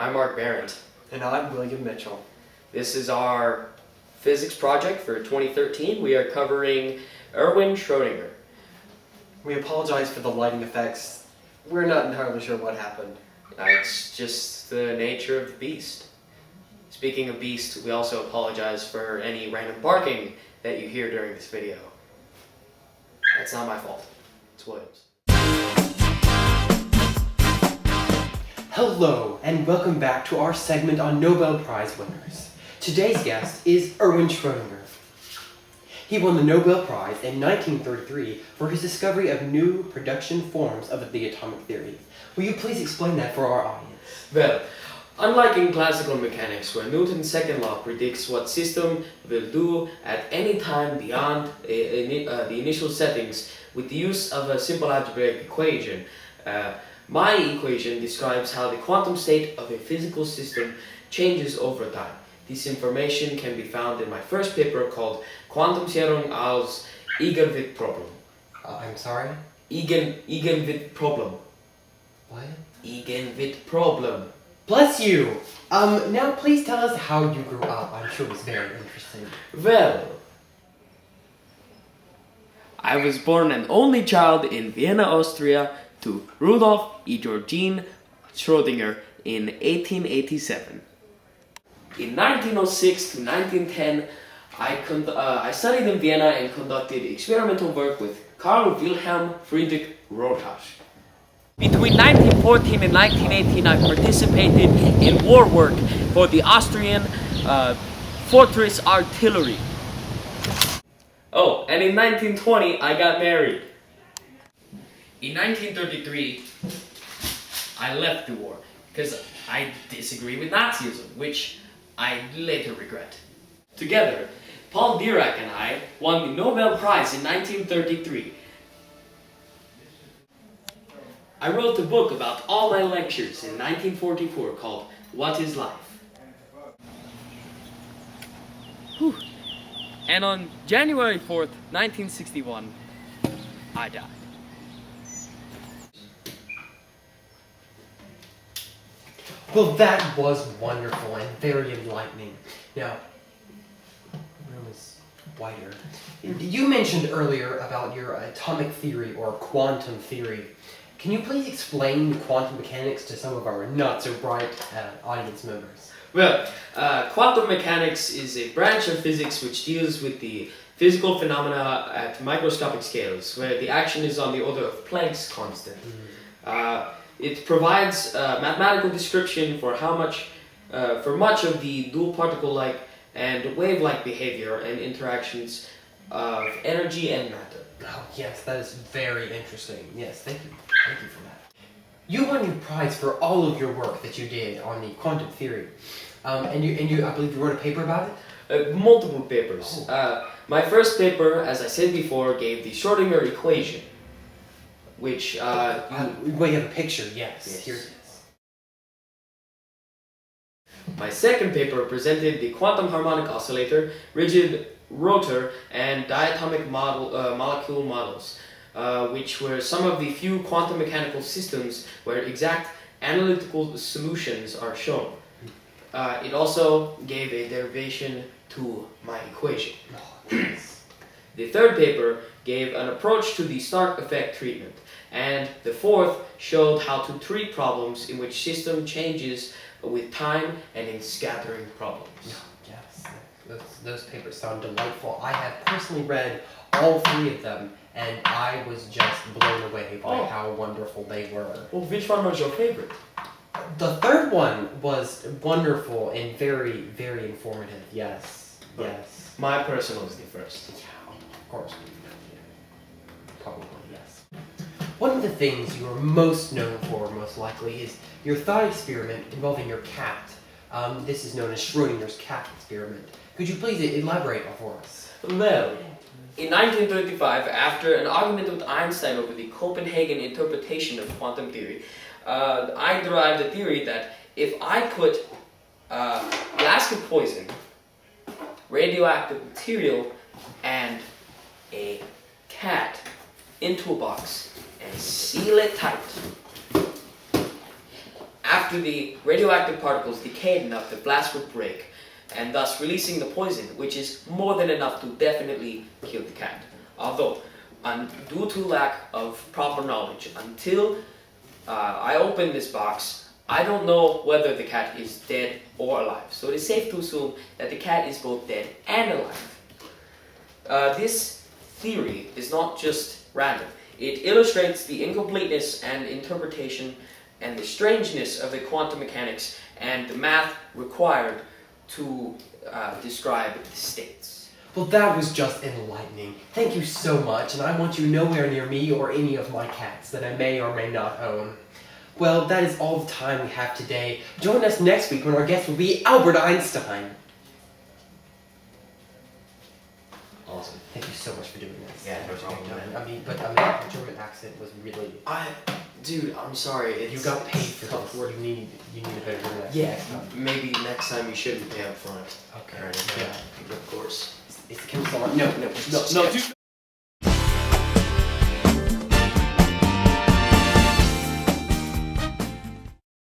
I'm Mark Barrett. And I'm William Mitchell. This is our physics project for 2013. We are covering Erwin Schrodinger. We apologize for the lighting effects. We're not entirely sure what happened. It's just the nature of the beast. Speaking of beast, we also apologize for any random barking that you hear during this video. That's not my fault. It's William's. Hello, and welcome back to our segment on Nobel Prize winners. Today's guest is Erwin Schrodinger. He won the Nobel Prize in 1933 for his discovery of new production forms of the atomic theory. Will you please explain that for our audience? Well, unlike in classical mechanics, where Newton's second law predicts what system will do at any time beyond the initial settings with the use of a simple algebraic equation, my equation describes how the quantum state of a physical system changes over time. This information can be found in my first paper called Quantumsierung als Eigenwittproblem. I'm sorry? Eigenwittproblem. What? Eigenwittproblem. Bless you! Now please tell us how you grew up. I'm sure it's very interesting. Well, I was born an only child in Vienna, Austria, to Rudolf E. Georgine Schrodinger in 1887. In 1906 to 1910, I studied in Vienna and conducted experimental work with Carl Wilhelm Friedrich Rotasch. Between 1914 and 1918, I participated in war work for the Austrian fortress artillery. Oh, and in 1920, I got married. In 1933, I left the war because I disagree with Nazism, which I later regret. Together, Paul Dirac and I won the Nobel Prize in 1933. I wrote a book about all my lectures in 1944 called What is Life? Whew. And on January 4th, 1961, I died. Well, that was wonderful and very enlightening. Now, the room is whiter. You mentioned earlier about your atomic theory or quantum theory. Can you please explain quantum mechanics to some of our not-so-bright audience members? Well, quantum mechanics is a branch of physics which deals with the physical phenomena at microscopic scales, where the action is on the order of Planck's constant. It provides a mathematical description for much of the dual particle-like and wave-like behavior and interactions of energy and matter. Oh, yes, that is very interesting. Yes, thank you. Thank you for that. You won your prize for all of your work that you did on the quantum theory. And you, I believe you wrote a paper about it? Multiple papers. My first paper, as I said before, gave the Schrodinger equation, which... we have a picture, yes. Yes. Here it is. My second paper presented the quantum harmonic oscillator, rigid rotor, and diatomic molecule models, which were some of the few quantum mechanical systems where exact analytical solutions are shown. It also gave a derivation to my equation. Oh, yes. The third paper gave an approach to the Stark effect treatment, and the fourth showed how to treat problems in which system changes with time and in scattering problems. Yes, those papers sound delightful. I have personally read all three of them, and I was just blown away by how wonderful they were. Well, which one was your favorite? The third one was wonderful and very, very informative. Yes, yes. My personal is the first. Yeah, of course. Probably, yes. One of the things you are most known for, most likely, is your thought experiment involving your cat. This is known as Schrodinger's cat experiment. Could you please elaborate for us? Well, in 1935, after an argument with Einstein over the Copenhagen interpretation of quantum theory, I derived a theory that if I put glass with poison, radioactive material, and a cat into a box and seal it tight, after the radioactive particles decayed enough, the glass would break, and thus releasing the poison, which is more than enough to definitely kill the cat. Although, due to lack of proper knowledge, until I opened this box, I don't know whether the cat is dead or alive. So it is safe to assume that the cat is both dead and alive. This theory is not just random. It illustrates the incompleteness and interpretation and the strangeness of the quantum mechanics and the math required to describe the states. Well, that was just enlightening. Thank you so much, and I want you nowhere near me or any of my cats that I may or may not own. Well, that is all the time we have today. Join us next week when our guest will be Albert Einstein. Awesome. Thank you so much for doing this. Yeah, no problem. But the German accent was really... Dude, I'm sorry. You got paid for this. You need a better German accent. Yeah, maybe next time you shouldn't pay up front. Okay. Alright, Yeah. of course. Is the camera still on? No. No, dude.